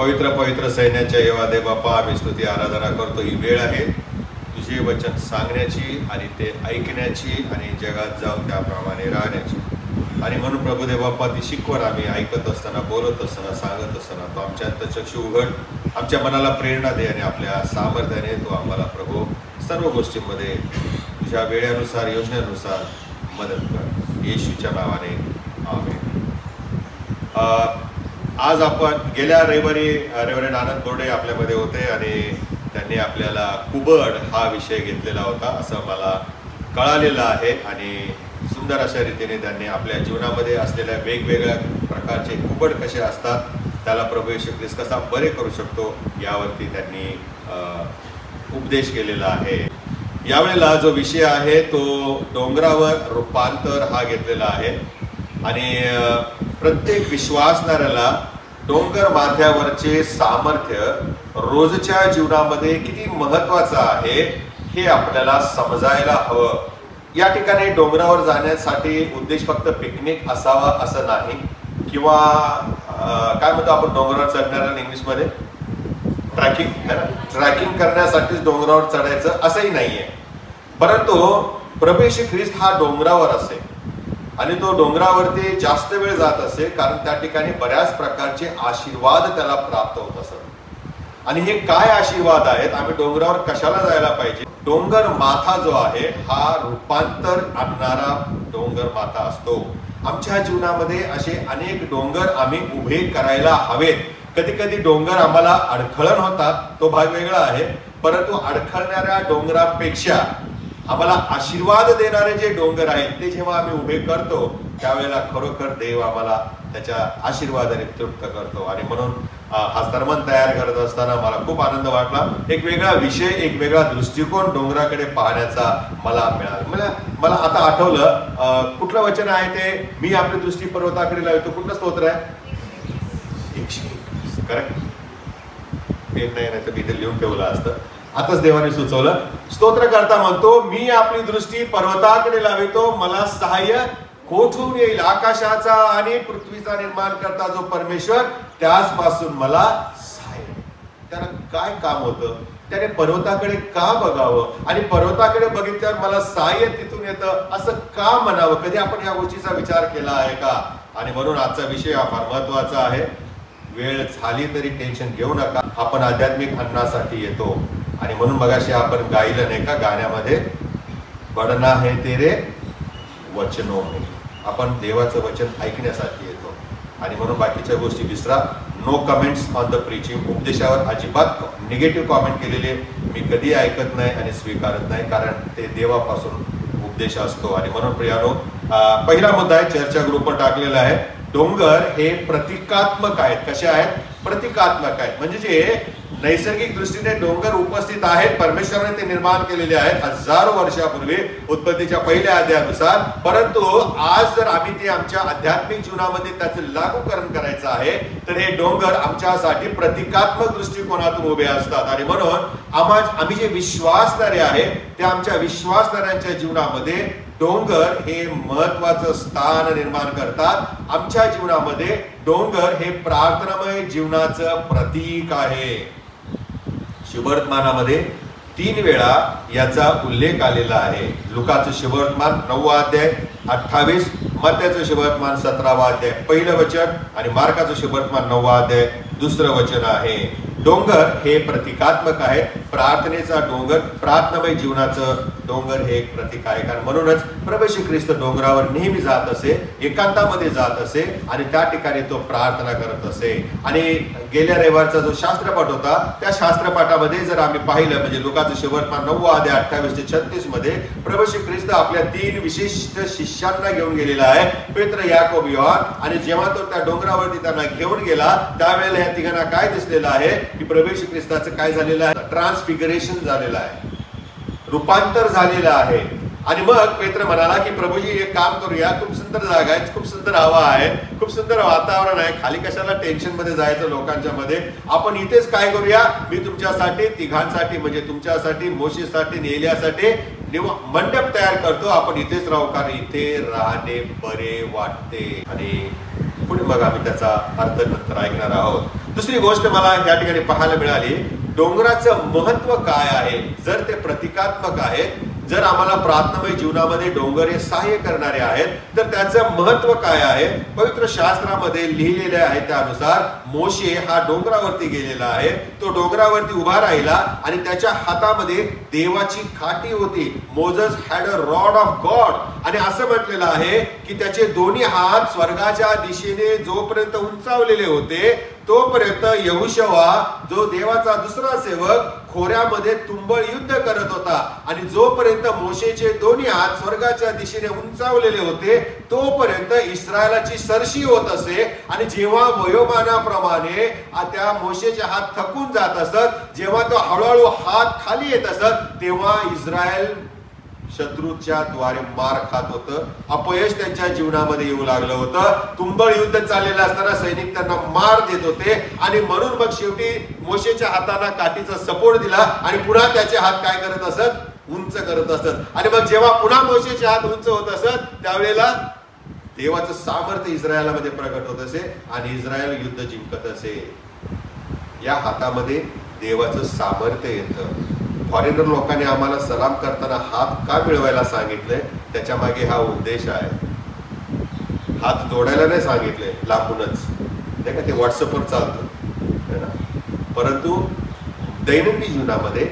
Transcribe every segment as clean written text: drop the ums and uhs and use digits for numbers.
पवित्र पवित्र सैन्याच्या येवा दे बाप्पा, आम्ही स्तुती आराधना करतो। ही वेळ आहे तुझे वचन सांगण्याची आणि ते ऐकण्याची आणि जगात जाऊन त्याप्रमाणे राहण्याची। आणि म्हणून प्रभू देव बाप्पा, ती शिकवण आम्ही ऐकत असताना, बोलत असताना, सांगत असताना तो आमच्या अंतःचक्षु उघड, आमच्या मनाला प्रेरणा दे आणि आपल्या सामर्थ्याने तो आम्हाला प्रभू सर्व गोष्टींमध्ये तुझ्या वेळेनुसार, योजनेनुसार मदत कर, येशूच्या नावाने आमेन। आज आपण गेल्या रविवारी रेव्हरंड आनंद बोर्डे आपल्यामध्ये होते आणि त्यांनी आपल्याला कुबड हा विषय घेतलेला होता असं मला कळालेलं आहे। आणि सुंदर अशा रीतीने त्यांनी आपल्या जीवनामध्ये असलेल्या वेगवेगळ्या प्रकारचे कुबड कसे असतात, त्याला प्रभू येशू ख्रिस्त कसा बरे करू शकतो यावरती त्यांनी उपदेश केलेला आहे। यावेळेला जो विषय आहे तो डोंगरावर रूपांतर हा घेतलेला आहे। आणि प्रत्येक विश्वासणाऱ्याला डोंगर माथ्यावरचे सामर्थ्य रोजच्या जीवनामध्ये किती महत्त्वाचं आहे हे आपल्याला समजायला हवं। या ठिकाणी डोंगरावर जाण्यासाठी उद्देश फक्त पिकनिक असावा असं नाही, किंवा काय म्हणतो आपण डोंगरावर चढणाऱ्याला इंग्लिशमध्ये ट्रॅकिंग करण्यासाठीच डोंगरावर चढायचं असंही नाहीये। परंतु प्रभू येशू ख्रिस्त हा डोंगरावर असे आणि तो डोंगरावरती जास्त वेळ जात असे, कारण त्या ठिकाणी बऱ्याच प्रकारचे आशीर्वाद त्याला प्राप्त होत असत। आणि हे काय आशीर्वाद आहेत, आम्ही डोंगरावर कशाला जायला पाहिजे? डोंगर माथा जो आहे हा रूपांतर आणणारा डोंगर माथा असतो। आमच्या जीवनामध्ये असे अनेक डोंगर आम्ही उभे करायला हवेत। कधी कधी डोंगर आम्हाला अडखळण होतात, तो भाग वेगळा आहे, परंतु अडखळणाऱ्या डोंगरापेक्षा आम्हाला आशीर्वाद देणारे जे डोंगर आहेत ते जेव्हा आम्ही उभे करतो त्यावेळेला खरोखर देव आम्हाला त्याच्या आशीर्वादाने तृप्त करतो। आणि म्हणून हा सर्मन तयार करत असताना मला खूप आनंद वाटला। एक वेगळा विषय, एक वेगळा दृष्टिकोन डोंगराकडे पाहण्याचा मला मिळाला। मला आता आठवलं कुठलं वचन आहे ते, मी आपली दृष्टी पर्वताकडे लावतो, कुठलं स्तोत्र आहे? 101 करेक्ट? पेन नाही तर मी इथे लिहून ठेवलं असतं, आताच देवाने सुचवलं। स्तोत्रकर्ता म्हणतो, मी आपली दृष्टी पर्वताकडे लावितो, मला सहाय्य कोठून येईल? आकाशाचा आणि पृथ्वीचा निर्माण करता जो परमेश्वर, त्याच पासून मला सहाय्य। त्याला काय काम होतं? त्याने पर्वताकडे का बघावं आणि पर्वताकडे बघितल्यावर मला सहाय्य तिथून येतं असं का म्हणावं? कधी आपण या गोष्टीचा विचार केला आहे का? आणि म्हणून आजचा विषय हा फार महत्वाचा आहे। वेळ झाली तरी टेन्शन घेऊ नका, आपण आध्यात्मिक अन्नासाठी येतो। आणि म्हणून मगाशी आपण गायलं नाही का गाण्यामध्ये, बडना है तेरे वचनों में, आपण देवाचं वचन ऐकण्यासाठी येतो। आणि म्हणून बाकीच्या गोष्टी विसरा। No comments on the preaching, उपदेशावर अजिबात निगेटिव्ह कॉमेंट केलेले मी कधी ऐकत नाही आणि स्वीकारत नाही, कारण ते देवापासून उपदेश असतो। आणि म्हणून प्रियानो, पहिला मुद्दा आहे, चर्चा ग्रुपवर टाकलेला आहे, डोंगर हे प्रतिकात्मक आहेत। कसे आहेत? प्रतिकात्मक आहेत। म्हणजे जे नैसर्गिक दृष्टीने डोंगर उपस्थित आहेत, परमेश्वराने ते निर्माण केलेले आहेत हजारो वर्षापूर्वी उत्पत्तीच्या पहिल्या अध्यायानुसार। परंतु आज जर आम्ही ते आमच्या आध्यात्मिक जीवनामध्ये त्याचं लागूकरण करायचं आहे तर हे डोंगर आमच्यासाठी प्रतिकात्मक दृष्टिकोनातून उभे असतात। आणि म्हणून आम्ही जे विश्वासणारे आहे त्या आमच्या विश्वासणाऱ्यांच्या जीवनामध्ये डोंगर हे महत्वाचं स्थान निर्माण करतात। आमच्या जीवनामध्ये डोंगर हे प्रार्थनामय जीवनाचं प्रतीक आहे। शुभवर्तमानामध्ये 3 वेळा याचा उल्लेख आलेला आहे। लुकाचं शुभवर्तमान 9वा अध्याय 28, मत्याचं शुभवर्तमान 17वा अध्याय 1 वचन आणि मार्काचं शुभवर्तमान 9वा अध्याय 2 वचन आहे। डोंगर हे प्रतिकात्मक आहे। प्रार्थनेचा डोंगर, प्रार्थनामय जीवनाचं डोंगर हे एक प्रतीक आहे। कारण म्हणूनच प्रभू येशू ख्रिस्त डोंगरावर नेहमी जात असे, एकांतामध्ये जात असे आणि त्या ठिकाणी तो प्रार्थना करत असे। आणि गेल्या रविवारचा जो शास्त्रपाठ होता त्या शास्त्रपाठामध्ये जर आम्ही पाहिलं, म्हणजे लुकाचं शुभवर्तमान 9वा अध्याय 28 ते 36 मध्ये प्रभू येशू ख्रिस्त आपल्या 3 विशिष्ट शिष्यांना घेऊन गेलेला आहे, पेत्र, याकोब, योहान। आणि जेव्हा तो त्या डोंगरावरती त्यांना घेऊन गेला त्यावेळेला या तिघांना काय दिसलेलं आहे की प्रभू येशू ख्रिस्ताचं काय झालेलं आहे? ट्रान्सफिगरेशन झालेलं आहे, रूपांतर झालेलं आहे। आणि मग पेत्र म्हणाला की प्रभूजी एक काम करूया, खूप सुंदर जागा आहे, खूप सुंदर हवा आहे, खूप सुंदर वातावरण आहे, खाली कशाला टेन्शन मध्ये जायचं लोकांच्या मध्ये, आपण इथेच काय करूया, मी तुमच्यासाठी तिघांसाठी म्हणजे तुमच्यासाठी, मोशेसाठी, एलियासाठी मंडप तयार करतो, आपण इथेच राहू, कारण इथे राहणे बरे वाटते। आणि पुढे मग आम्ही त्याचा अर्थ नंतर ऐकणार आहोत। दुसरी गोष्ट मला या ठिकाणी पाहायला मिळाली, डोंगराचं महत्व काय आहे. जर ते प्रतिकात्मक आहे, जर आम्हाला प्रार्थनामय जीवनामध्ये डोंगर हे सहाय्य करणारे आहेत, तर त्याचं महत्व काय आहे. पवित्र शास्त्रामध्ये लिहिलेले आहे त्यानुसार मोशे हा डोंगरावरती गेलेला आहे. तो डोंगरावरती उभा राहिला आणि त्याच्या हातामध्ये देवाची काठी होती. Moses had a rod of God. आणि असं म्हटलेलं आहे की त्याचे दोन्ही हात स्वर्गाच्या दिशेने जोपर्यंत उंचावलेले होते, तोपर्यंत यहोशुआ जो देवाचा दुसरा सेवक खोऱ्यामध्ये तुंबळ युद्ध करत होता. आणि जोपर्यंत मोशेचे दोन्ही हात स्वर्गाच्या दिशेने उंचावलेले होते, तोपर्यंत इस्रायलाची सरशी होत असे. आणि जेव्हा वयोमानाप्रमाणे त्या मोशेचे हात थकून जात असत, जेव्हा तो हळूहळू हात खाली येत असत, तेव्हा इस्रायल शत्रूच्या द्वारे मार खात होतं. अपयश त्यांच्या जीवनामध्ये येऊ लागलं होतं. तुंबळ युद्ध चाललेलं असताना सैनिक त्यांना मार देत होते. आणि म्हणून मग शेवटी मोशेच्या हाताला काठीचा सपोर्ट दिला आणि पुन्हा त्याचे हात काय करत असत, उंच करत असत. आणि मग जेव्हा पुन्हा मोशेचे हात उंच होत असत, त्यावेळेला देवाचं सामर्थ्य इस्रायलामध्ये प्रकट होत असे आणि इस्रायल युद्ध जिंकत असे. या हातामध्ये देवाचं सामर्थ्य येतं. फॉरेनर लोकांनी आम्हाला सलाम करताना हात का मिळवायला सांगितलंय, त्याच्या मागे हा उद्देश आहे. हात जोडायला नाही सांगितले लांबूनच, नाही का, ते व्हॉट्सअपवर चालतं. परंतु दैनंदिन जीवनामध्ये,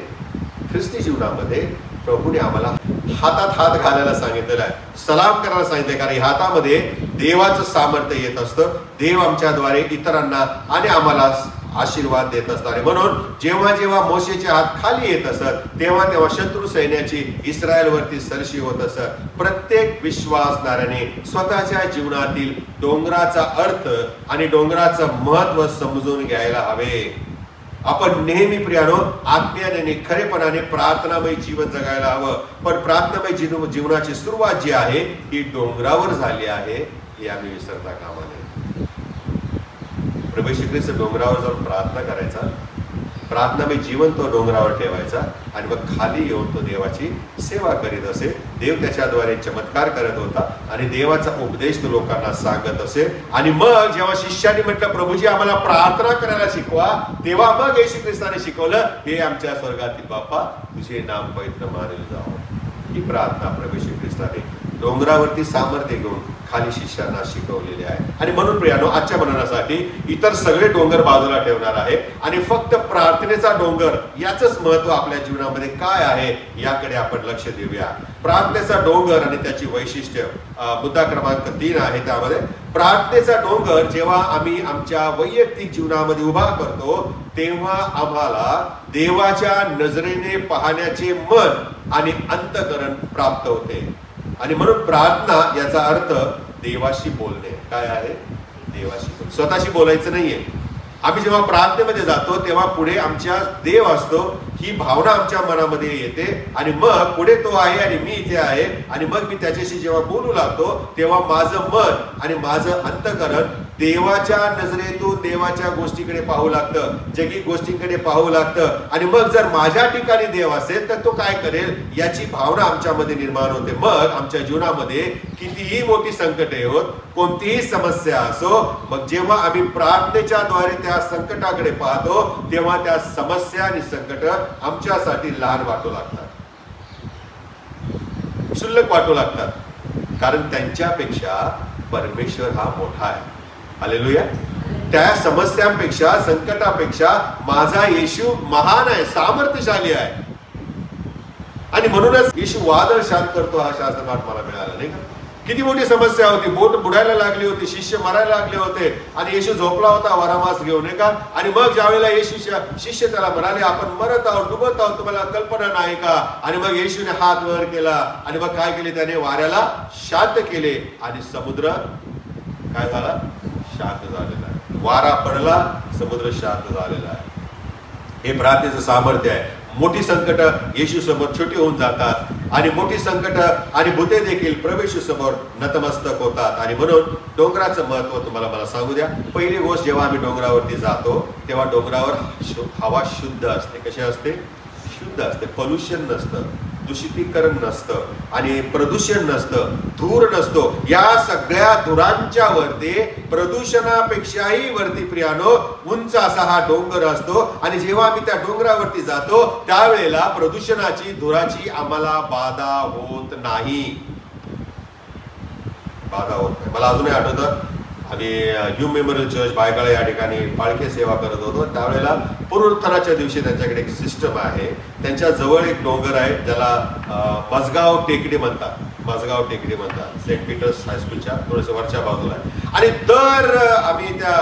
ख्रिस्ती जीवनामध्ये प्रभूने आम्हाला हातात हात घालायला सांगितलेला आहे, सलाम करायला सांगितलंय. कारण हातामध्ये देवाचं सामर्थ्य येत असतं. देव आमच्याद्वारे इतरांना आणि आम्हाला आशीर्वाद देत असतात. आणि म्हणून जेव्हा जेव्हा मोशेचे हात खाली येत असत, तेव्हा तेव्हा शत्रू सैन्याची इस्रायलवरती सरशी होत असत. प्रत्येक विश्वासणाऱ्याने स्वतःच्या जीवनातील डोंगराचा अर्थ आणि डोंगराचं महत्व समजून घ्यायला हवे. आपण नेहमी प्रियानो आत्म्याने खरेपणाने प्रार्थनामय जीवन जगायला हवं. पण प्रार्थनामय जीवनाची सुरुवात जी आहे ही डोंगरावर झाली आहे, हे आम्ही विसरता कामा नये. प्रभू श्री ख्रिस्त डोंगरावर जाऊन प्रार्थना करायचा, प्रार्थनामय जीवन तो डोंगरावर ठेवायचा आणि मग खाली येऊन तो देवाची सेवा करीत असे. देव त्याच्याद्वारे चमत्कार करत होता आणि देवाचा उपदेश तो लोकांना सांगत असे. आणि मग जेव्हा शिष्याने म्हटलं प्रभूजी आम्हाला प्रार्थना करायला शिकवा, तेव्हा मग येशू ख्रिस्ताने शिकवलं, हे आमच्या स्वर्गातील बाप्पा तुझे नाम पवित्र मानले जावो. ही प्रार्थना प्रभू श्री ख्रिस्ताने डोंगरावरती सामर्थ्य घेऊन खाली शिष्यांना शिकवलेले आहे. आणि म्हणून प्रियानो आजच्या मननासाठी इतर सगळे डोंगर बाजूला ठेवणार आहे आणि फक्त प्रार्थनेचा डोंगर, याचंच महत्व आपल्या जीवनामध्ये काय आहे याकडे आपण लक्ष देऊया. प्रार्थनेचा डोंगर आणि त्याची वैशिष्ट्य मुद्दा क्रमांक 3 आहे. त्यामध्ये प्रार्थनेचा डोंगर जेव्हा आम्ही आमच्या वैयक्तिक जीवनामध्ये उभा करतो, तेव्हा आम्हाला देवाच्या नजरेने पाहण्याचे मन आणि अंतःकरण प्राप्त होते. आणि म्हणून प्रार्थना याचा अर्थ देवाशी बोलणे. काय आहे? देवाशी बोलणे. स्वतःशी बोलायचं नाहीये. आम्ही जेव्हा प्रार्थनेमध्ये जातो तेव्हा पुढे आमच्या देव असतो, ही भावना आमच्या मनामध्ये येते आणि मग पुढे तो आहे आणि मी इथे आहे. आणि मग मी त्याच्याशी जेव्हा बोलू लागतो तेव्हा माझं मन आणि माझं अंतःकरण देवाच्या नजरेतून देवाच्या गोष्टीकडे पाहू लागतं, जगी गोष्टींकडे पाहू लागतं. आणि मग जर माझ्या ठिकाणी देव असेल तर तो काय करेल याची भावना आमच्यामध्ये निर्माण होते. मग आमच्या जीवनामध्ये कितीही मोठी संकटे येत, कोणतीही समस्या असो, मग जेव्हा आम्ही प्रार्थनेच्या द्वारे त्या संकटाकडे पाहतो तेव्हा त्या समस्या आणि संकट आमच्यासाठी लहान वाटू लागतात, क्षुल्लक वाटू लागतात. कारण त्यांच्यापेक्षा परमेश्वर हा मोठा आहे. हालेलुया. त्या समस्यांपेक्षा, संकटापेक्षा माझा येशू महान आहे, सामर्थ्यशाली आहे. आणि म्हणूनच येशू वादळ शांत करतो हा शास्त्रपाठ मला मिळाला, नाही का? किती मोठी समस्या होती, बोट बुडायला लागली होती, शिष्य मरायला लागले होते आणि येशू झोपला होता वरामास घेऊन, नाही का? आणि मग ज्यावेळेला येशूच्या शिष्य त्याला म्हणाले आपण मरत आहोत, डुबत आहोत, तुम्हाला कल्पना नाही का? आणि मग येशूने हात वर केला आणि मग काय केले, त्याने वाऱ्याला शांत केले आणि समुद्र काय झाला? शांत झालेला आहे. वारा पडला, समुद्र शांत झालेला आहे. हे प्रार्थनेचं सामर्थ्य आहे. मोठी संकट येशू समोर छोटी होऊन जातात आणि मोठी संकट आणि भूते देखील प्रभू येशू समोर नतमस्तक होतात. आणि म्हणून डोंगराचं महत्व तुम्हाला मला सांगू द्या. पहिली गोष्ट, जेव्हा आम्ही डोंगरावरती जातो तेव्हा डोंगरावर हवा शुद्ध असते. कशी असते? शुद्ध असते. पोल्युशन नसतं. दूषितीकरण नसतं आणि प्रदूषण नसतं, धूर नसतो. या सगळ्या धुरांच्या वरती, प्रदूषणापेक्षाही वरती प्रियानो, उंच असा हा डोंगर असतो. आणि जेव्हा आम्ही त्या डोंगरावरती जातो त्यावेळेला प्रदूषणाची, धुराची आम्हाला बाधा होत नाही. बाधा होत नाही. मला अजूनही आठवतं, आम्ही न्यू मेमोरियल चर्च बायकाळा या ठिकाणी पालखी सेवा करत होतो. त्यावेळेला पुनरुत्थानाच्या दिवशी त्यांच्याकडे एक सिस्टम आहे. त्यांच्या जवळ एक डोंगर आहे ज्याला मजगाव टेकडी म्हणतात. मजगाव टेकडी म्हणतात. सेंट पीटर्स हायस्कूलच्या थोडंसं वरच्या बाजूला आहे. आणि दर आम्ही त्या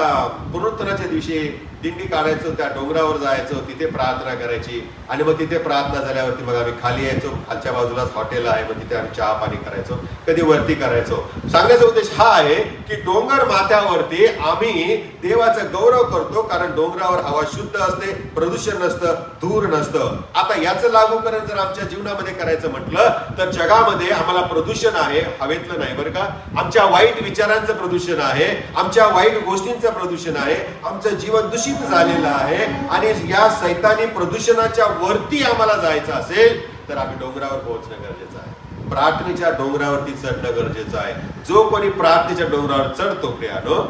पुनरुत्थानाच्या दिवशी दिंडी काढायचो, त्या डोंगरावर जायचो, तिथे प्रार्थना करायची. आणि मग तिथे प्रार्थना झाल्यावरती मग आम्ही खाली यायचो. खालच्या बाजूलाच हॉटेल आहे, मग तिथे आम्ही चहा पाणी करायचो, कधी वरती करायचो. सांगायचा उद्देश हा आहे की डोंगर माथ्यावरती आम्ही देवाचा गौरव करतो, कारण डोंगरावर हवा शुद्ध असते, प्रदूषण नसतं, धूर नसतं. आता याचं लागूकरण जर आमच्या जीवनामध्ये करायचं म्हटलं तर जगामध्ये आम्हाला प्रदूषण आहे, हवेतलं नाही बरं का, आमच्या वाईट विचारांचं प्रदूषण आहे, आमच्या वाईट गोष्टींचं प्रदूषण आहे, आमचं जीवन दूषित झालेलं आहे. आणि या सैतानी प्रदूषणाच्या वरती आम्हाला जायचं असेल तर आम्ही डोंगरावर पोहोचणं गरजेचं आहे. प्रार्थनेच्या डोंगरावरती चढणं गरजेचं आहे. जो कोणी प्रार्थनेच्या डोंगरावर चढतो प्रियानो,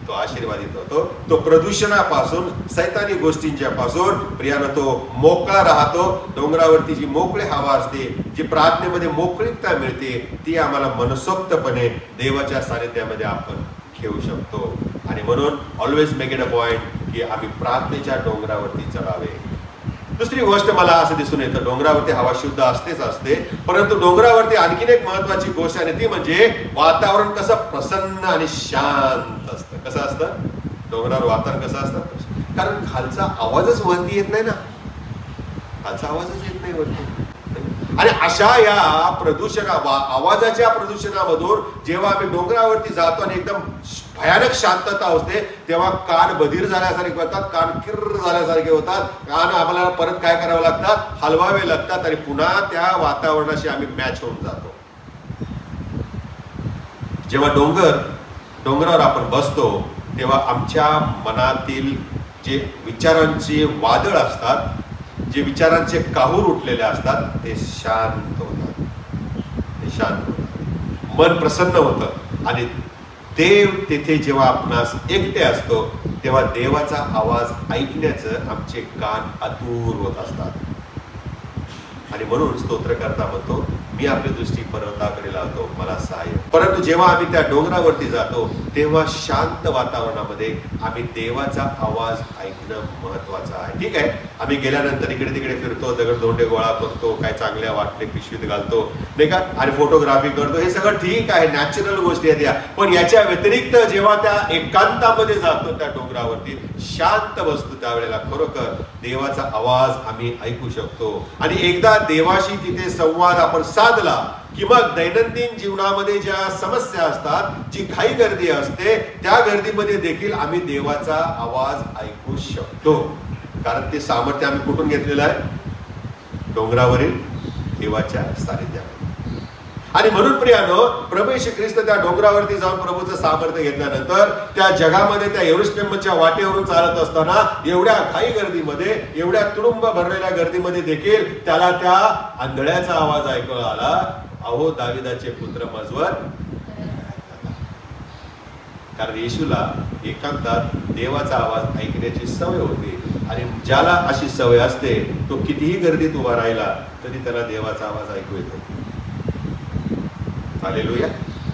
तो आशीर्वादित होतो. तो प्रदूषणापासून, सैतानी गोष्टींच्या पासून प्रियानो तो मोकळा राहतो. डोंगरावरती जी मोकळी हवा असते, जी प्रार्थनेमध्ये मोकळीकता मिळते, ती आम्हाला मनसोक्तपणे देवाच्या सानिध्यामध्ये आपण घेऊ शकतो. आणि म्हणून always make it a point की आम्ही प्रार्थनेच्या डोंगरावरती चढावे. दुसरी गोष्ट मला असं दिसून येतं, डोंगरावरती हवा शुद्ध असतेच असते, परंतु डोंगरावरती आणखीन एक महत्वाची गोष्ट आहे, ती म्हणजे वातावरण कसं प्रसन्न आणि शांत असतं. कसं असतं डोंगरावर वातावरण? कसं असतं? कारण खालचा आवाजच वरती येत नाही ना, खालचा आवाजच येत नाही वरती. आणि अशा या आवाजाच्या प्रदूषणामधून जेव्हा आम्ही डोंगरावरती जातो आणि एकदम भयानक शांतता असते, तेव्हा कान बधीर झाल्यासारखे होतात, कान किर्र झाल्यासारखे होतात. कान आम्हाला परत काय करावं लागतात? हलवावे लागतात. आणि पुन्हा त्या वातावरणाशी आम्ही मॅच होऊन जातो. जेव्हा डोंगरावर आपण बसतो तेव्हा आमच्या मनातील जे विचारांचे वादळ असतात, जे विचारांचे काहूर उठलेले असतात, ते शांत होतात. ते शांत होतात, मन प्रसन्न होतं. आणि देव तेथे जेव्हा आपणास एकटे असतो तेव्हा देवाचा आवाज ऐकण्याचं आमचे कान आतुर होत असतात. आणि म्हणून स्तोत्रकर्ता म्हणतो, मी आपली दृष्टी पर्वताकडे लावतो, मला सहाय्य. परंतु जेव्हा आम्ही त्या डोंगरावरती जातो तेव्हा शांत वातावरणामध्ये आम्ही देवाचा आवाज ऐकणं महत्वाचं आहे. ठीक आहे, आम्ही गेल्यानंतर इकडे तिकडे फिरतो, दगडधोंडे गोळा करतो, काय चांगल्या वाटले पिशवीत घालतो नाही का, आणि फोटोग्राफी करतो, हे सगळं ठीक आहे, नॅचरल गोष्टी आहेत या. पण याच्या व्यतिरिक्त जेव्हा त्या एकांतामध्ये जातो, त्या डोंगरावरती शांत बसतो, त्यावेळेला खरोखर देवाचा आवाज आम्ही ऐकू शकतो. आणि एकदा देवाशी तिथे संवाद आपण साधला की मग दैनंदिन जीवनामध्ये ज्या समस्या असतात, जी घाई गर्दी असते, त्या गर्दीमध्ये देखील आम्ही देवाचा आवाज ऐकू शकतो. कारण ते सामर्थ्य आम्ही कुठून घेतलेलं आहे? डोंगरावरील देवाच्या सानिध्यामध्ये. आणि म्हणून प्रियानो, प्रभू येशू ख्रिस्त त्या डोंगरावरती जाऊन प्रभूचं सामर्थ्य घेतल्यानंतर त्या जगामध्ये, त्या यरुशलेमच्या वाटेवरून चालत असताना एवढ्या घाई गर्दीमध्ये, एवढ्या तुडुंब भरलेल्या गर्दीमध्ये देखील त्याला त्या आंधळ्याचा आवाज ऐकू आला, अहो दाविदाचे पुत्र मजवर. कारण येशूला एकांतात देवाचा आवाज ऐकण्याची सवय होती. आणि ज्याला अशी सवय असते तो कितीही गर्दीत उभा राहिला तरी त्याला देवाचा आवाज ऐकू येतो. Hallelujah.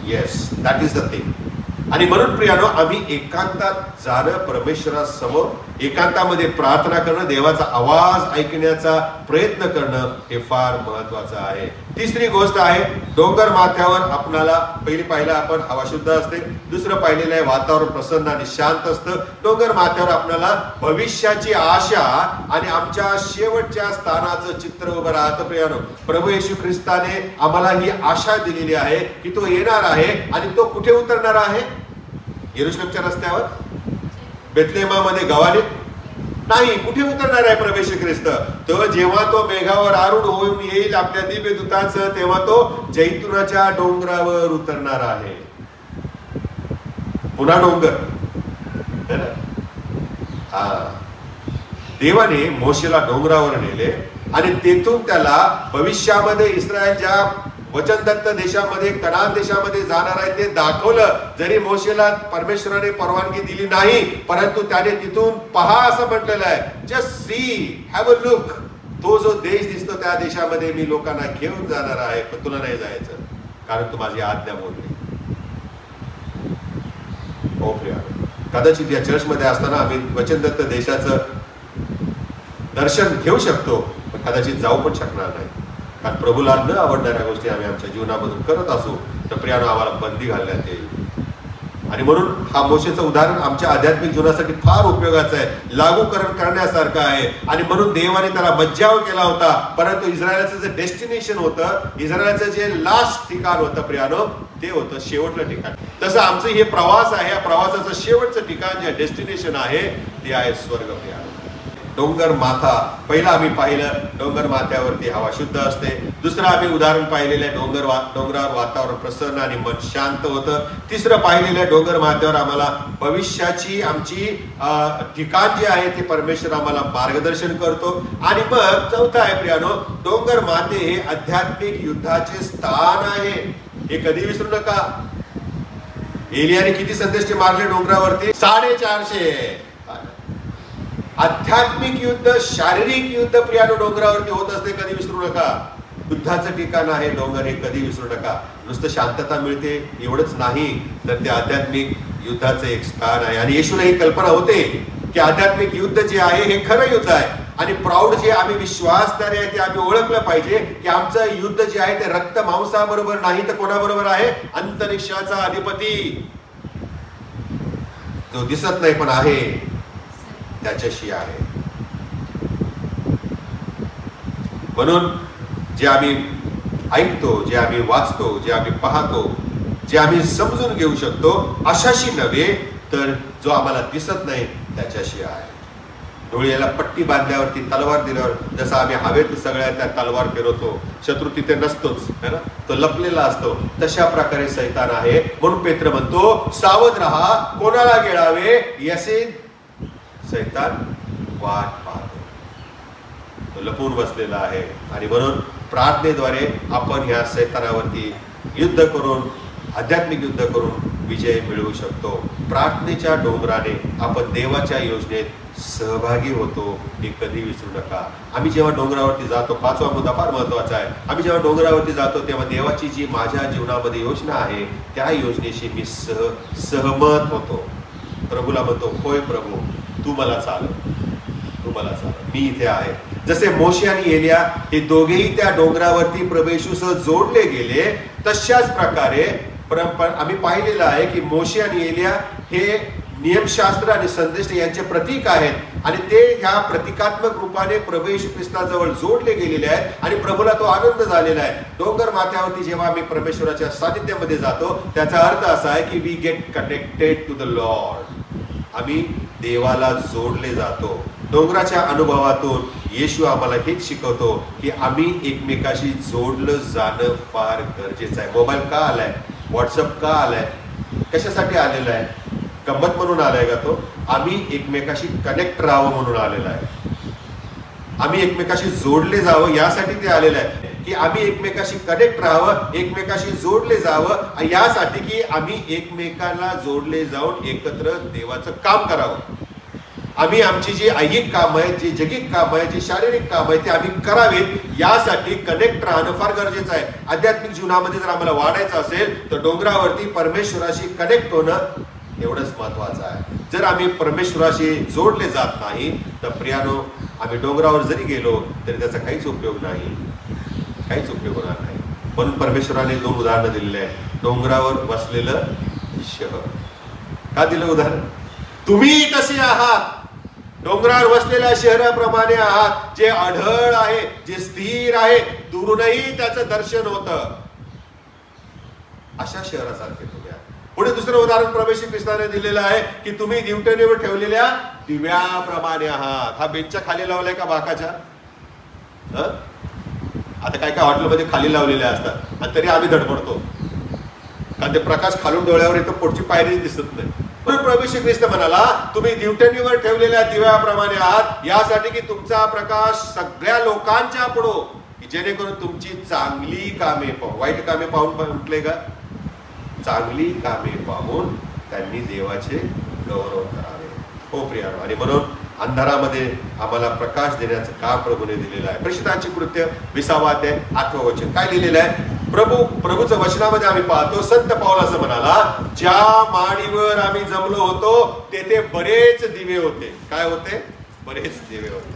Yes, that is the thing. आणि म्हणून प्रियानो, आम्ही एकांतात जाणं, परमेश्वरासमोर एकांतामध्ये प्रार्थना करणं, देवाचा आवाज ऐकण्याचा प्रयत्न करणं, हे फार महत्वाचं आहे. तिसरी गोष्ट आहे, डोंगर माथ्यावर आपणाला पाहिलं आपण हवा शुद्ध असते. दुसरं पाहिलेलं आहे, वातावरण प्रसन्न आणि शांत असतं. डोंगर माथ्यावर आपल्याला भविष्याची आशा आणि आमच्या शेवटच्या स्थानाचं चित्र उभं राहतं. प्रियानो, प्रभू येशू ख्रिस्ताने आम्हाला ही आशा दिलेली आहे की तो येणार आहे. आणि तो कुठे उतरणार आहे? यरुशलेमच्या रस्त्यावर, बेथलेहमामध्ये, गवारीत नाही. कुठे उतरणार आहे प्रभू येशू ख्रिस्त? तो जेव्हा तो मेघावर आरूढ होऊन येईल आपल्या दिव्य दूतांचं, तेव्हा तो जैतुनाच्या डोंगरावर उतरणार आहे. पुन्हा डोंगर. देवाने मोशेला डोंगरावर नेले आणि तेथून त्याला भविष्यामध्ये इस्रायल ज्या वचनदत्त देशामध्ये, कनान देशामध्ये जाणार आहे ते दाखवलं. जरी मोशेला परमेश्वराने परवानगी दिली नाही, परंतु त्याने तिथून पहा असं म्हटलेलं आहे. Just see, have a look. तो जो देश दिसतो त्या देशामध्ये मी लोकांना घेऊन जाणार आहे, पण तुला नाही जायचं कारण तू माझी आज्ञा मोडली. हो प्रिया, कदाचित या चर्चमध्ये असताना आम्ही वचनदत्त देशाचं दर्शन घेऊ शकतो, पण कदाचित जाऊ पण शकणार नाही. कारण प्रभूला न आवडणाऱ्या गोष्टी आम्ही आमच्या जीवनामधून करत असू तर प्रियानो आम्हाला बंदी घालण्यात येईल. आणि म्हणून हा मोशेचं उदाहरण आमच्या आध्यात्मिक जीवनासाठी फार उपयोगाचं आहे, लागूकरण करण्यासारखं आहे. आणि म्हणून देवाने त्याला मज्जाव केला होता, परंतु इस्रायलाचं जे डेस्टिनेशन होतं, इस्रायलाचं जे लास्ट ठिकाण होतं प्रियानो, ते होतं शेवटलं ठिकाण. तसं आमचं हे प्रवास आहे, या प्रवासाचं शेवटचं ठिकाण जे डेस्टिनेशन आहे ते आहे स्वर्ग प्रियानो. डोंगर माथा पहिला आम्ही पाहिलं, डोंगर माथ्यावरती हवा शुद्ध असते. दुसरं आम्ही उदाहरण पाहिलेलं डोंगरावर वातावरण प्रसन्न आणि मन शांत होतं. तिसरं पाहिलेलं डोंगर माथ्यावर आम्हाला भविष्याची आमची ठिकाण जे आहे ते परमेश्वर आम्हाला मार्गदर्शन करतो. आणि मग चौथा आहे प्रियानो, डोंगर माथे हे आध्यात्मिक युद्धाचे स्थान आहे. हे कधी विसरू नका. एलियाने किती संदेश मारले डोंगरावरती? 450. आध्यात्मिक युद्ध, शारीरिक युद्ध प्रियानो डोंगरावरती होत असते, कधी विसरू नका. युद्धाचं ठिकाण आहे डोंगर, हे कधी विसरू नका. नुसतं शांतता मिळते एवढंच नाही, तर ते आध्यात्मिक युद्धाचं एक स्थान आहे. आणि येशूला ही कल्पना होते की आध्यात्मिक युद्ध जे आहे हे खरं युद्ध आहे. आणि प्राऊड जे आम्ही विश्वासणारे आहे ते आम्ही ओळखलं पाहिजे की आमचं युद्ध जे आहे ते रक्त मांसाबरोबर नाही, तर कोणाबरोबर आहे? अंतरिक्षाचा अधिपती, जो दिसत नाही पण आहे, त्याच्याशी आहे. म्हणून जे आम्ही ऐकतो, जे आम्ही वाचतो, जे आम्ही पाहतो, जे आम्ही समजून घेऊ शकतो, अशाशी नव्हे, तर जो आम्हाला दिसत नाही त्याच्याशी आहे. डोळ्याला पट्टी बांधल्यावरती, तलवार दिल्यावर जसं आम्ही हवेत सगळ्या त्या तलवार फिरवतो, शत्रू तिथे नसतोच है ना, तो लपलेला असतो. तशा प्रकारे सैतान आहे. म्हणून पेत्र म्हणतो, सावध राहा, कोणाला गिळावे यसे सैतान वाट पाहतो. तो लपून बसलेला आहे. आणि म्हणून प्रार्थनेद्वारे आपण ह्या सैतानावरती युद्ध करून, आध्यात्मिक युद्ध करून विजय मिळवू शकतो. प्रार्थनेच्या डोंगराने आपण देवाच्या योजनेत सहभागी होतो, हे कधी विसरू नका. आम्ही जेव्हा डोंगरावरती जातो, पाचवा मुद्दा फार महत्वाचा आहे, आम्ही जेव्हा डोंगरावरती जातो तेव्हा देवाची जी माझ्या जीवनामध्ये योजना आहे त्या योजनेशी मी सहमत होतो. प्रभूला म्हणतो, होय प्रभू, तू मला चालव, तू मला चालव, मी इथे आहे. जसे मोशे आणि एलिया हे दोघेही त्या डोंगरावरती प्रभू येशूसह जोडले गेले, तशाच प्रकारे आम्ही पाहिलेलं आहे की मोशे आणि एलिया हे नियमशास्त्र आणि संदेश यांचे प्रतीक आहेत. आणि ते ह्या प्रतिकात्मक रूपाने प्रभू येशू ख्रिस्ताजवळ जोडले गेलेले आहेत. आणि प्रभूला तो आनंद झालेला आहे. डोंगर माथ्यावरती जेव्हा आम्ही परमेश्वराच्या सानिध्यामध्ये जातो, त्याचा अर्थ असा आहे की we get connected to the lord. आम्ही देवाला जोडले जातो. डोंगराच्या अनुभवातून येशू आम्हाला हेच शिकवतो की आम्ही एकमेकाशी जोडलं जाणं फार गरजेचं आहे. मोबाईल का आलाय? व्हॉट्सअप का आलाय? कशासाठी आलेला आहे? गंमत म्हणून आलाय का तो? आम्ही एकमेकाशी कनेक्ट राहावं म्हणून आलेला आहे. आम्ही एकमेकाशी जोडले जावं यासाठी ते आलेलं आहे की आम्ही एकमेकाशी कनेक्ट राहावं, एकमेकाशी जोडले जावं, यासाठी की आम्ही एकमेकांना जोडले जाऊन एकत्र देवाचं काम करावं. आम्ही आमची जी ऐहिक काम आहे, जी जगिक काम आहे, जी शारीरिक काम आहे ते आम्ही करावेत, यासाठी कनेक्ट राहणं फार गरजेचं आहे. आध्यात्मिक जीवनामध्ये जर आम्हाला वाढायचं असेल तर डोंगरावरती परमेश्वराशी कनेक्ट होणं एवढंच महत्वाचं आहे. जर आम्ही परमेश्वराशी जोडले जात नाही तर प्रियानो, आम्ही डोंगरावर जरी गेलो तरी त्याचा काहीच उपयोग नाही, काहीच उपयोग होणार नाही. म्हणून परमेश्वराने 2 उदाहरणं दिलेली आहे. डोंगरावर बसलेलं शहर. का दिलं उदाहरण? तुम्ही कसे आहात? डोंगरावर बसलेल्या शहराप्रमाणे आहात, जे अढळ आहे, जे स्थिर आहे, दुरूनही त्याचं दर्शन होतं. अशा शहरासारखे तुम्ही आहात. पुढे दुसरं उदाहरण प्रभू येशू ख्रिस्ताने दिलेलं आहे की तुम्ही दिवटणीवर ठेवलेल्या दिव्याप्रमाणे आहात. हा बेंचच्या खाली लावलाय का बाकाच्या? आता काय काय हॉटेलमध्ये खाली लावलेले असतात आणि तरी आम्ही धडपडतो, कारण ते प्रकाश खालून डोळ्यावर येतो, पुढची पायरीच दिसत नाही. म्हणून प्रभू येशू ख्रिस्त म्हणाला, तुम्ही दिवटणीवर ठेवलेल्या दिव्याप्रमाणे आहात, यासाठी की तुमचा प्रकाश सगळ्या लोकांच्या पुढो, की जेणेकरून तुमची चांगली कामे पाहून, वाईट कामे पाहून म्हटले का, चांगली कामे पाहून त्यांनी देवाचे गौरव करावे. हो प्रियानो, आणि म्हणून अंधारामध्ये आम्हाला प्रकाश देण्याचं काम प्रभूने दिलेलं आहे. प्रेषितांची कृत्य 20 अध्याय 8 वचन काय लिहिलेलं आहे? प्रभूचं वचनामध्ये आम्ही पाहतो, संत पाऊल असं म्हणाला, ज्या माडीवर आम्ही जमलो होतो तेथे बरेच दिवे होते. काय होते? बरेच दिवे होते.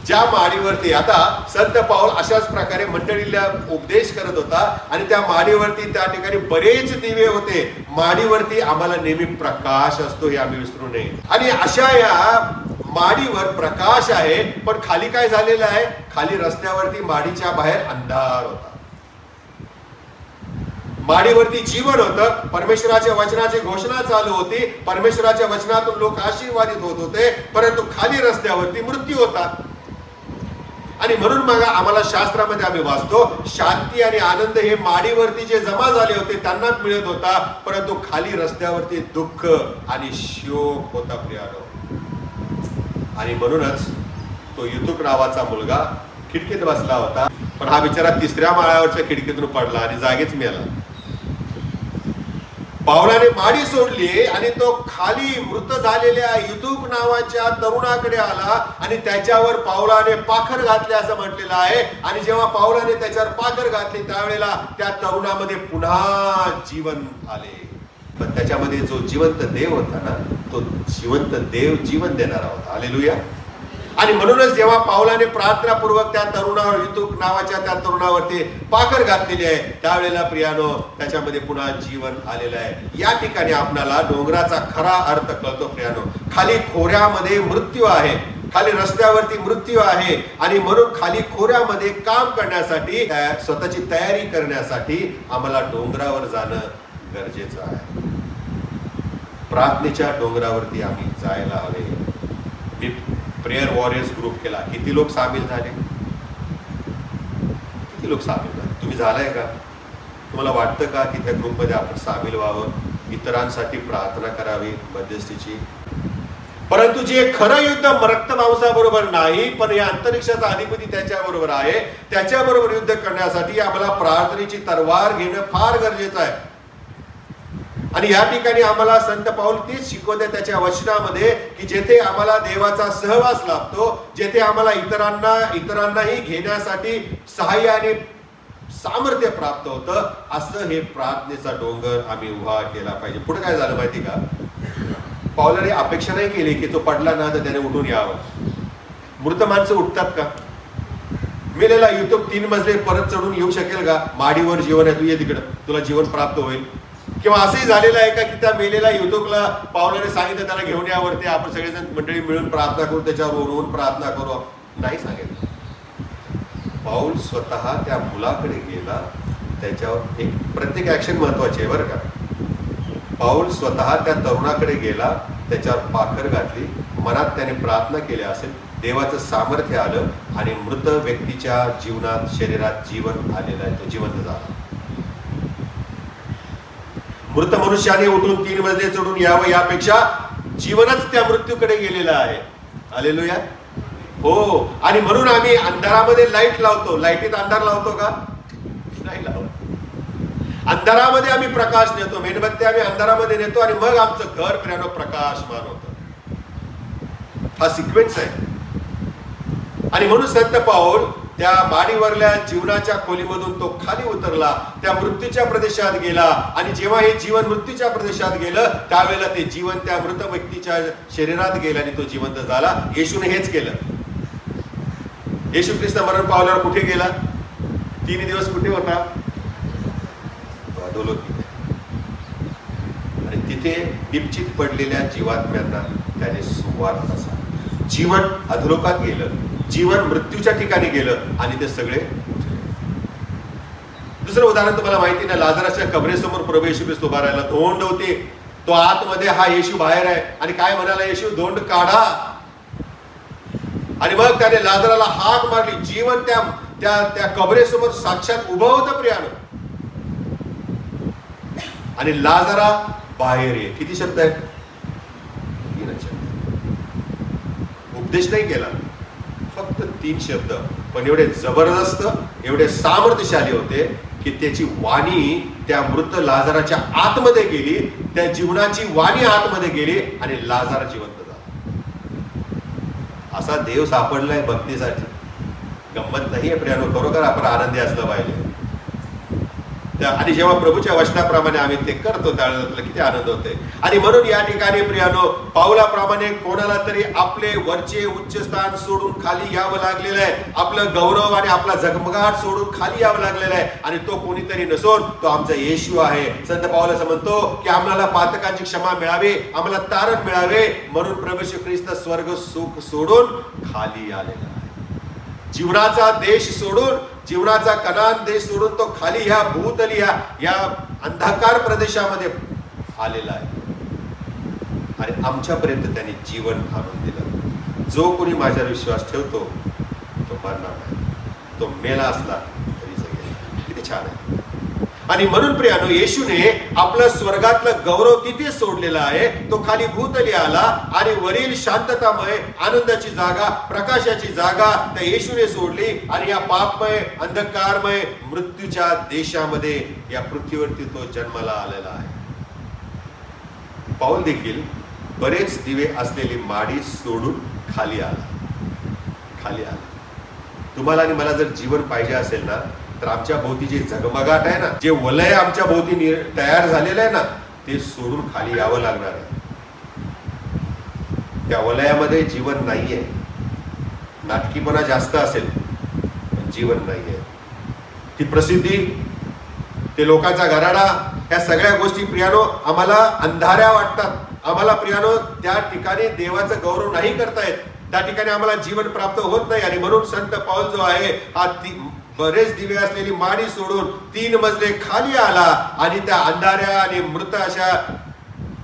ज्या माडीवरती, आता संत पाऊल अशाच प्रकारे मंडळीला उपदेश करत होता, आणि त्या माडीवरती त्या ठिकाणी बरेच दिवे होते. माडीवरती आम्हाला नेहमी प्रकाश असतो हे आम्ही विसरू नये. आणि अशा या माडीवर प्रकाश आहे, पण खाली काय झालेलं आहे? खाली रस्त्यावरती माडीच्या बाहेर अंधार होता. माडीवरती जीवन होतं, परमेश्वराच्या वचनाची घोषणा चालू होती, परमेश्वराच्या वचनातून लोक आशीर्वादित होत होते, परंतु खाली रस्त्यावरती मृत्यू होता. आणि म्हणून मग आम्हाला शास्त्रामध्ये आम्ही वाचतो, शांती आणि आनंद हे माडीवरती जे जमा झाले होते त्यांनाच मिळत होता, परंतु खाली रस्त्यावरती दुःख आणि शोक होता प्रियानो. आणि म्हणूनच तो युतुक नावाचा मुलगा खिडकीत बसला होता, पण हा बिचारा 3ऱ्या माळ्यावरच्या खिडकीतून पडला आणि जागीच मेला. पावलाने माडी सोडली आणि तो खाली मृत झालेल्या युतुक नावाच्या तरुणाकडे आला आणि त्याच्यावर पावलाने पाखर घातले असं म्हटलेलं आहे. आणि जेव्हा पावलाने त्याच्यावर पाखर घातली त्यावेळेला त्या तरुणामध्ये पुन्हा जीवन आले. पण त्याच्यामध्ये जो जिवंत देव होता ना, तो जिवंत देव जीवन देणारा होता. हालेलुया. आणि म्हणूनच जेव्हा पावलाने प्रार्थनापूर्वक त्या तरुणावर, युतुक नावाच्या त्या तरुणावरती पाखर घातलेली आहे, त्यावेळेला प्रियानो त्याच्यामध्ये पुन्हा जीवन आलेलं आहे. या ठिकाणी आपल्याला डोंगराचा खरा अर्थ कळतो प्रियानो. खाली खोऱ्यामध्ये मृत्यू आहे, खाली रस्त्यावरती मृत्यू आहे, आणि म्हणून खाली खोऱ्यामध्ये काम करण्यासाठी, स्वतःची तयारी करण्यासाठी आम्हाला डोंगरावर जाणं गरजेचं आहे. प्रार्थनेच्या डोंगरावरती आम्ही जायला हवे. मी प्रेयर वॉरियर्स ग्रुप केला. किती लोक सामील झाले? किती लोक सामील झाले? तुम्ही झालाय का? तुम्हाला वाटतं का की त्या ग्रुपमध्ये आपण सामील व्हावं, इतरांसाठी प्रार्थना करावी मध्यस्थीची? परंतु जे खरं युद्ध रक्त मांसाबरोबर नाही, पण या अंतरिक्षाचा अधिपती त्याच्याबरोबर आहे, त्याच्याबरोबर युद्ध करण्यासाठी आम्हाला प्रार्थनेची तलवार घेणं फार गरजेचं आहे. आणि या ठिकाणी आम्हाला संत पाऊल तेच शिकवते त्याच्या वचनामध्ये, की जेथे आम्हाला देवाचा सहवास लाभतो, जेथे आम्हाला इतरांनाही घेण्यासाठी सहाय्य आणि सामर्थ्य प्राप्त होतं, असं हे प्रार्थनेचा डोंगर आम्ही उभा केला पाहिजे. पुढे काय झालं माहिती का? पाऊलाने अपेक्षा नाही केली की तो पडला ना तर त्याने उठून यावं. मृत माणसं उठतात का? मेलेला युतुक 3 मजले परत चढून येऊ शकेल का? माडीवर जीवन आहे, तू ये तिकडं, तुला जीवन प्राप्त होईल. किंवा असंही झालेलं आहे का की त्या मेलेल्या युतुकला पावलाने सांगितलं त्याला घेऊन यावरती आपण सगळेजण मंडळी मिळून प्रार्थना करू, त्याच्यावर ओढवून प्रार्थना करू? नाही सांगितलं. पाऊल स्वतः त्या मुलाकडे गेला, त्याच्यावर एक प्रत्येक ऍक्शन महत्वाची आहे बरं का. पाऊल स्वतः त्या तरुणाकडे गेला, त्याच्यावर पाखर घातली, मनात त्याने प्रार्थना केल्या असेल, देवाचं सामर्थ्य आलं आणि मृत व्यक्तीच्या जीवनात, शरीरात जीवन आलेलं आहे, तो जिवंत झाला. मृत मनुष्याने उठून 3 मजले चढून यावं यापेक्षा जीवनच त्या मृत्यूकडे गेलेलं आहे. हालेलुया. हो. आणि म्हणून आम्ही अंधारामध्ये लाईट लावतो. लाईटीत अंधार लावतो का? नाही लावत. अंधारामध्ये आम्ही प्रकाश नेतो, मेणबत्ती आम्ही अंधारामध्ये नेतो, आणि मग आमचं घर प्रियानो प्रकाशमान होतं. हा सिक्वेन्स आहे. आणि म्हणून संत पाऊल त्या माडीवरल्या जीवनाच्या खोलीमधून तो खाली उतरला, त्या मृत्यूच्या प्रदेशात गेला, आणि जेव्हा हे जीवन मृत्यूच्या प्रदेशात गेलं त्यावेळेला ते जीवन त्या मृत व्यक्तीच्या शरीरात गेलं आणि तो जिवंत झाला. येशूने हेच केलं. येशू ख्रिस्त मरण पावल्यावर कुठे गेला? 3 दिवस कुठे होता? अधोलोकी. आणि तिथे डिपचित पडलेल्या जीवात्म्यांना त्याने सुवार्ता सांगितली. जीवन अधोलोकात गेलं, जीवन मृत्यूच्या ठिकाणी गेलं, आणि ते सगळे. दुसरं उदाहरण तुम्हाला माहिती ना, लाजराच्या कबरेसमोर प्रभू येशू ख्रिस्त उभा राहिला, धोंड होते, तो आतमध्ये, हा येशू बाहेर आहे, आणि काय म्हणाला येशू? धोंड काढा. आणि मग त्याने लाजराला हाक मारली. जीवन त्या कबरेसमोर साक्षात उभं होतं प्रियानो, आणि लाजरा बाहेर ये. किती शब्द आहेत? उपदेश नाही केला, फक्त 3 शब्द, पण एवढे जबरदस्त, एवढे सामर्थ्यशाली होते की त्याची वाणी त्या मृत लाजाराच्या आतमध्ये गेली, त्या जीवनाची वाणी आतमध्ये गेली आणि लाजार जिवंत झाला. असा देव सापडलाय भक्तीसाठी. गंमत नाहीये प्रियानो, खरोखर आपण आनंदी असलं पाहिजे. आणि जेव्हा प्रभूच्या वचनाप्रमाणे आम्ही ते करतो त्यावेळेला तुला किती आनंद होते. आणि म्हणून या ठिकाणी प्रियानो, पाऊलाप्रमाणे कोणाला तरी आपले वरचे उच्च स्थान सोडून खाली यावं लागलेलं आहे, आपलं गौरव आणि आपला झगमगाट सोडून खाली यावं लागलेलं आहे. आणि तो कोणीतरी नसून तो आमचा येशू आहे. संत पाऊल असं म्हणतो की आम्हाला पातकांची क्षमा मिळावी, आम्हाला तारण मिळावे, म्हणून प्रभू येशू ख्रिस्त स्वर्ग सुख सोडून खाली आलेला आहे. जीवनाचा देश सोडून, जीवनाचा कनान देश सोडून तो खाली ह्या भूतली या अंधकार प्रदेशामध्ये आलेला आहे. आणि आमच्यापर्यंत त्यांनी जीवन आणून दिलं. जो कोणी माझ्यावर विश्वास ठेवतो तो मरणार नाही, तो मेला असला तरी जगेल. किती छान आहे. आणि म्हणून प्रियानो, येशूने आपलं स्वर्गातलं गौरव किती सोडलेला आहे. तो खाली भूतली आला आणि वरील शांततामय, आनंदाची जागा, प्रकाशाची जागा त्या येशूने सोडली आणि या पापमय, अंधकारमय, मृत्यूच्या देशामध्ये या पृथ्वीवरती तो जन्माला आलेला आहे. पाऊल देखील बरेच दिवे असलेली माडी सोडून खाली आला. तुम्हाला आणि मला जर जीवन पाहिजे असेल ना, तर आमच्या भोवती जे झगमगाट आहे ना, जे वलय आमच्या भोवती तयार झालेलं आहे ना, ते सोडून खाली यावं लागणार आहे. त्या वलयामध्ये जीवन नाहीये. नाटकीपणा जास्त असेल पण जीवन नाहीये. ती प्रसिद्धी, ते लोकांचा गराडा, ह्या सगळ्या गोष्टी प्रियानो आम्हाला अंधाऱ्या वाटतात. आम्हाला प्रियानो त्या ठिकाणी देवाचं गौरव नाही करतायत, त्या ठिकाणी आम्हाला जीवन प्राप्त होत नाही. आणि म्हणून संत पाऊल जो आहे हा बरेच दिवे असलेली माडी सोडून 3 मजले खाली आला आणि त्या अंधाऱ्या आणि मृत अशा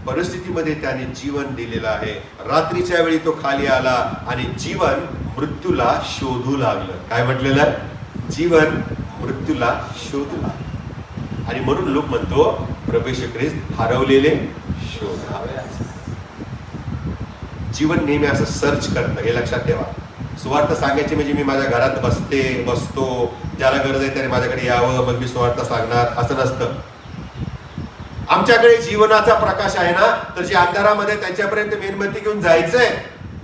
परिस्थितीमध्ये त्याने जीवन दिलेलं आहे. रात्रीच्या वेळी तो खाली आला आणि जीवन मृत्यूला शोधू लागलं. काय म्हटलेलं? जीवन मृत्यूला शोधू लागलं. आणि म्हणून लोक म्हणतो प्रभू येशू ख्रिस्त हरवलेले शोधावे. जीवन नेहमी असं सर्च करतं, हे लक्षात ठेवा. सुवार्थ सांगायची म्हणजे मी माझ्या घरात बसतो, ज्याला गरज आहे त्याने माझ्याकडे यावं मग मी सुवार्थ सांगणार, असं नसतं. आमच्याकडे जीवनाचा प्रकाश आहे ना, तर जे अंधारामध्ये त्यांच्यापर्यंत मेणबत्ती घेऊन जायचंय,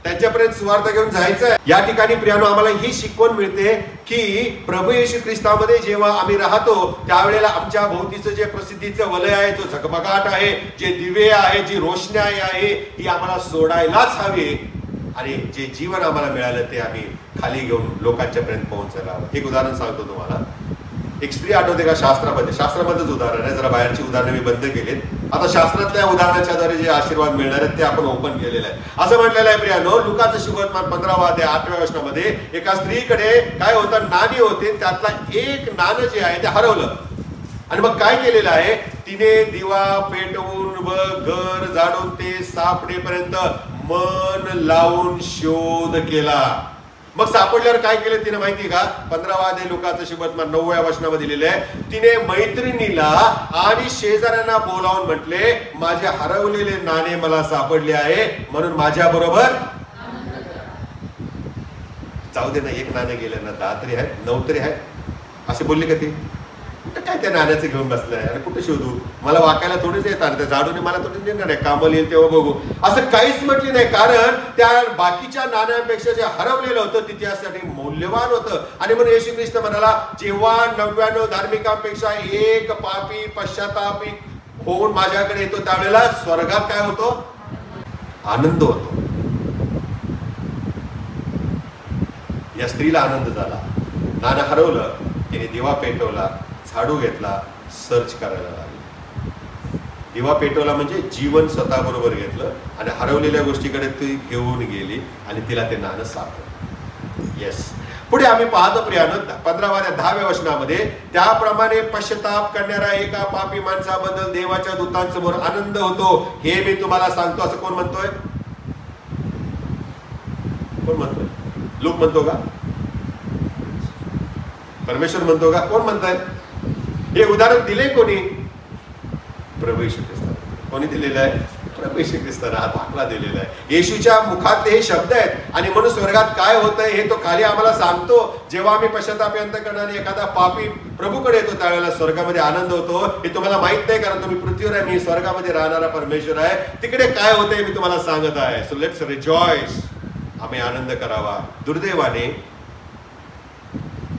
त्यांच्यापर्यंत सुवार्थ घेऊन जायचंय. या ठिकाणी प्रियानो आम्हाला ही शिकवण मिळते की प्रभू येशू ख्रिस्तामध्ये जेव्हा आम्ही राहतो त्यावेळेला आमच्या भोवतीचं जे प्रसिद्धीचं वलय आहे, जो झगमगाट आहे, जे दिवे आहे, जी रोषणाई आहे, ही आम्हाला सोडायलाच हवी. आणि जे जीवन आम्हाला मिळालं ते आम्ही खाली घेऊन लोकांच्या पर्यंत पोहोचायला हवं. एक उदाहरण सांगतो तुम्हाला. एक स्त्री आठवते का? शास्त्रामध्येच उदाहरण आहे, जरा बाहेरची उदाहरणं मी बंद केलीत. आता शास्त्रातल्या उदाहरणाच्या द्वारे जे आशीर्वाद मिळणार आहेत ते आपण ओपन केलेलं आहे. असं म्हटलेलं आहे प्रियानो, लुकाचं शुभवर्तमान 15वा अध्याय 8व्या वचनामध्ये, एका स्त्रीकडे काय होतं? नाणी होते. त्यातला एक नाणं जे आहे ते हरवलं. आणि मग काय केलेलं आहे? तिने दिवा पेटवून व घर झाडून ते सापडेपर्यंत मन लावून शोध केला. मग सापडल्यावर काय केलं तिने माहिती का? 15वा अध्याय लुकाचं शुभवर्तमान 9व्या वचनामध्ये दिलेलं आहे, तिने मैत्रिणीला आणि शेजाऱ्यांना बोलावून म्हटले, माझे हरवलेले नाणे मला सापडले आहे, म्हणून माझ्या बरोबर जाऊ दे ना. एक नाणे गेलं ना, 10 तरी आहेत, 9 तरी आहेत, असे बोलले का? ते कुठं काय त्या नाण्याचं घेऊन बसलाय? आणि कुठं शोधू? मला वाकायला थोडीच येतात, त्या झाडूने मला थोडी देणार आहे, कामाला येईल तेव्हा बघू, असं काहीच म्हटले नाही. कारण त्या बाकीच्या नाण्यांपेक्षा जे हरवलेलं होतं ते त्यासाठी मौल्यवान होतं. आणि म्हणून येशू ख्रिस्त म्हणाला, जेव्हा 99 धार्मिकांपेक्षा एक पापी पश्चातापी होऊन माझ्याकडे येतो त्यावेळेला स्वर्गात काय होतो? आनंद होतो. या स्त्रीला आनंद झाला. नाणं हरवलं, तिने दिवा पेटवला, झाडू घेतला, सर्च करायला लागली. दिवा पेटवला म्हणजे जीवन स्वतःबरोबर घेतलं आणि हरवलेल्या गोष्टीकडे ती घेऊन गेली आणि तिला ते नाणं सापडलं. येस. पुढे आम्ही पाहतो प्रियानो 15व्या 10व्या वचनामध्ये, त्याप्रमाणे पश्चाताप करणाऱ्या एका पापी माणसाबद्दल देवाच्या दूतांसमोर आनंद होतो, हे मी तुम्हाला सांगतो. असं कोण म्हणतोय? कोण म्हणतोय? लोक म्हणतो का? परमेश्वर म्हणतो का? कोण म्हणताय? हे उदाहरण दिले कोणी? प्रभू येशू ख्रिस्त. कोणी दिलेलं आहे? प्रभू येशू ख्रिस्ताने हा दाखला दिलेला आहे. येशूच्या मुखातले हे शब्द आहेत आणि म्हणून स्वर्गात काय होतंय हे तो खाली आम्हाला सांगतो. जेव्हा आम्ही पश्चाताप करणारे एखादा पापी प्रभूकडे येतो त्यावेळेला स्वर्गामध्ये आनंद होतो. हे तुम्हाला माहित नाही कारण तुम्ही पृथ्वीवर आहे, मी स्वर्गामध्ये राहणारा परमेश्वर आहे. तिकडे काय होतंय मी तुम्हाला सांगत आहे. So let's rejoice. आम्ही आनंद करावा. दुर्दैवाने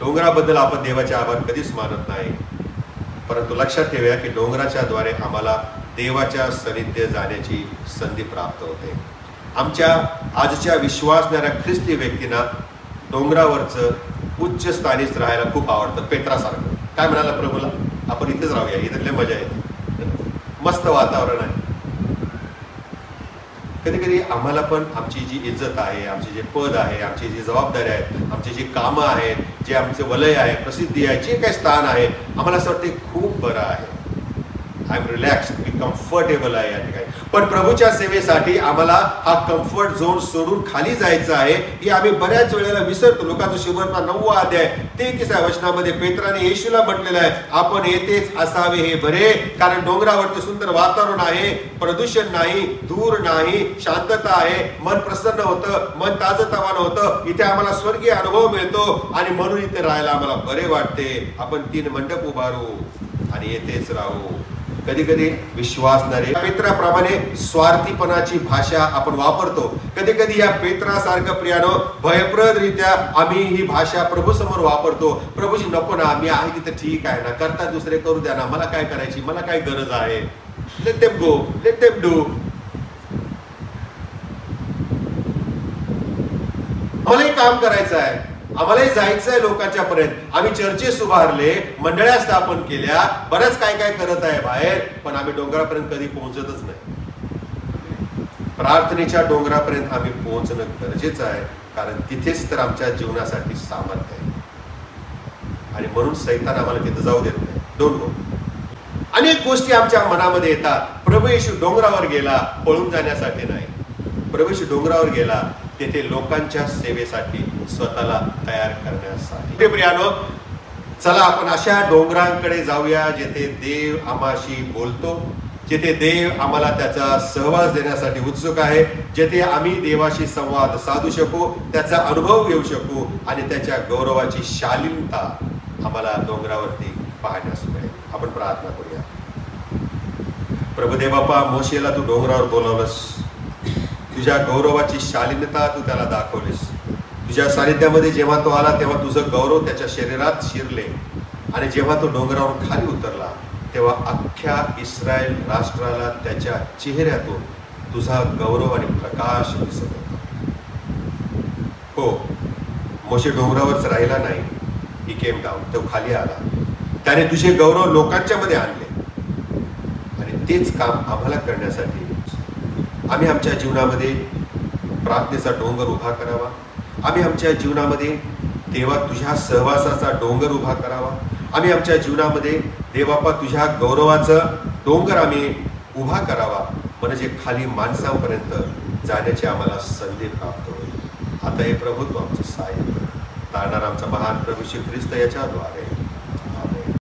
डोंगराबद्दल आपण देवाचे आभार कधीच मानत नाही, परंतु लक्षात ठेवूया की डोंगराच्या द्वारे आम्हाला देवाच्या सानिध्य जाण्याची संधी प्राप्त होते. आमच्या आजच्या विश्वासणाऱ्या ख्रिस्ती व्यक्तींना डोंगरावरचं उच्च स्थानीच राहायला खूप आवडतं. पेत्रासारखं काय म्हणाला प्रभूला, आपण इथेच राहूया, इथले मजा येते, मस्त वातावरण आहे. कधी कधी आम्हाला पण आमची जी इज्जत आहे, आमचे जे पद आहे, आमची जी जबाबदारी आहेत, आमची जी कामं आहेत, जे आमचे वलय आहे, प्रसिद्धी आहे, जे काही स्थान आहे, आम्हाला असं वाटते खूप बरं आहे. आय एम रिलॅक्स, मी कम्फर्टेबल आहे या ठिकाणी. पण प्रभूच्या सेवेसाठी आम्हाला हा कम्फर्ट झोन सोडून खाली जायचं आहे हे आम्ही बऱ्याच वेळेला विसरतो. लोकांचं शुभर्मा 9 अध्याय 33 वचनामध्ये पेत्राने येशूला म्हटलेलं आहे, आपण येथेच असावे हे बरे, कारण डोंगरावरती सुंदर वातावरण आहे, प्रदूषण नाही, धूर नाही, शांतता आहे, मन प्रसन्न होतं, मन ताजतवानं होतं. इथे आम्हाला स्वर्गीय अनुभव मिळतो आणि म्हणून इथे राहायला आम्हाला बरे वाटते. आपण 3 मंडप उभारू आणि येथेच राहू. कधी कधी विश्वासणारे पेत्राप्रमाणे स्वार्थीपणाची भाषा आपण वापरतो. कधी कधी या पेत्रासारखं प्रियानो भयप्रदरित्या आम्ही ही भाषा प्रभू समोर वापरतो. प्रभूजी नको ना, मी आहे तिथे ठीक आहे ना, करता दुसरे करू द्या ना, मला काय करायची, मला काय गरज आहे, let them go, let them do. आम्हालाही काम करायचं आहे, आम्हालाही जायचं आहे लोकांच्या पर्यंत. आम्ही चर्चेस उभारले, मंडळ्या स्थापन केल्या, बरंच काय काय करत आहे बाहेर, पण आम्ही डोंगरापर्यंत कधी पोहोचतच नाही. प्रार्थनेच्या डोंगरापर्यंत आम्ही पोहोचणं गरजेचं आहे, कारण तिथेच तर आमच्या जीवनासाठी सामर्थ्य आहे. आणि म्हणून सैतान आम्हाला तिथे जाऊ देत नाही. Don't go. अनेक गोष्टी आमच्या मनामध्ये येतात. प्रभू येशू डोंगरावर गेला पळून जाण्यासाठी नाही, प्रभू येशू डोंगरावर गेला तेथे लोकांच्या सेवेसाठी, स्वतःला तयार करण्यासाठी. प्रियानो, चला आपण अशा डोंगरांकडे जाऊया जेथे देव आम्हाशी बोलतो, जेथे देव आम्हाला त्याचा सहवास देण्यासाठी उत्सुक आहे, जेथे आम्ही देवाशी संवाद साधू शकू, त्याचा अनुभव घेऊ शकू आणि त्याच्या गौरवाची शालीनता आम्हाला डोंगरावरती पाहण्यास मिळेल. आपण प्रार्थना करूया. प्रभुदेव बाप्पा, मोशेला तू डोंगरावर बोलावलंस, तुझ्या गौरवाची शालीनता तू त्याला दाखवलीस. तुझ्या सानिध्यामध्ये जेव्हा तो आला तेव्हा तुझं गौरव त्याच्या शरीरात शिरले आणि जेव्हा तो डोंगरावरून खाली उतरला तेव्हा अख्ख्या इस्रायल राष्ट्राला त्याच्या चेहऱ्यातून तुझा गौरव आणि प्रकाश दिसत होता. हो, मोशे डोंगरावरच राहिला नाही, ही केम डाऊन, तो खाली आला, त्याने तुझे गौरव लोकांच्या मध्ये आणले आणि तेच काम आम्हाला करण्यासाठी आम्ही आमच्या जीवनामध्ये प्रार्थनेचा डोंगर उभा करावा. आम्ही आमच्या जीवनामध्ये देवा तुझ्या सहवासाचा डोंगर उभा करावा. आम्ही आमच्या जीवनामध्ये देवापा तुझ्या गौरवाचं डोंगर आम्ही उभा करावा, म्हणजे खाली माणसांपर्यंत जाण्याची आम्हाला संधी प्राप्त होईल. आता हे प्रभू तू आमचं सहाय्य कर. तारणारा आमचा महान प्रभू श्री ख्रिस्त याच्याद्वारे